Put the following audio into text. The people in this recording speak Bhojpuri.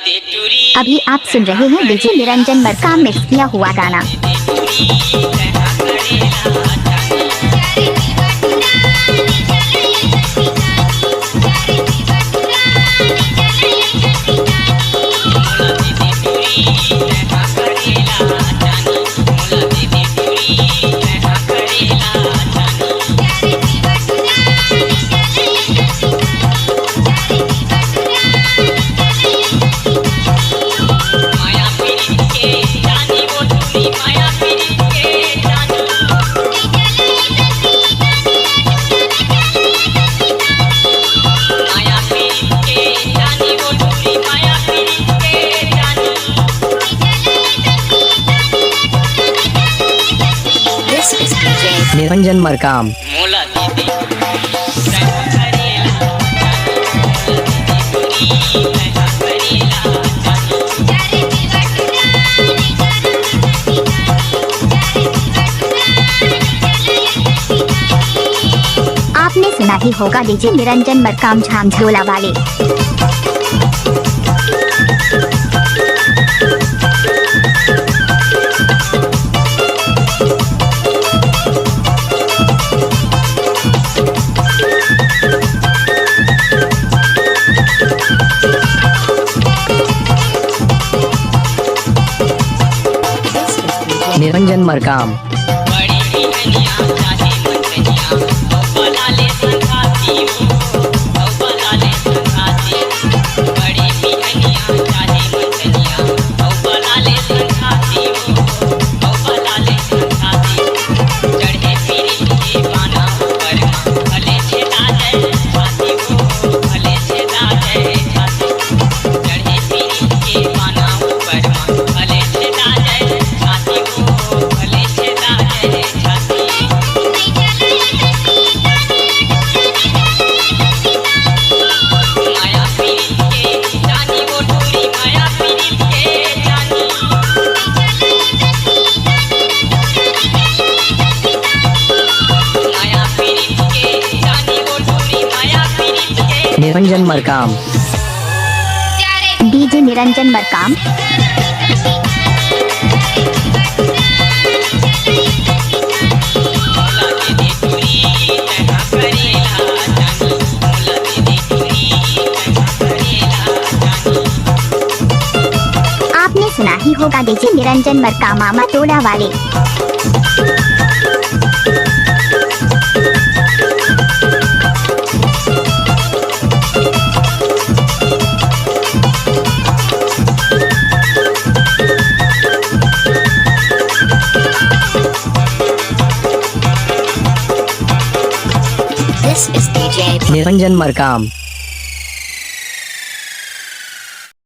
अभी आप सुन रहे हैं डीजे निरंजन मरकाम मिक्स किया हुआ गाना। निरंजन मरकाम। आपने सुना ही होगा डीजे निरंजन मरकाम झामझोला वाले। निरंजन मरकाम। निरंजन मरकाम। डीजे निरंजन मरकाम। आपने सुना ही होगा डीजे निरंजन मरकाम मामा टोला वाले। निरंजन मरकाम।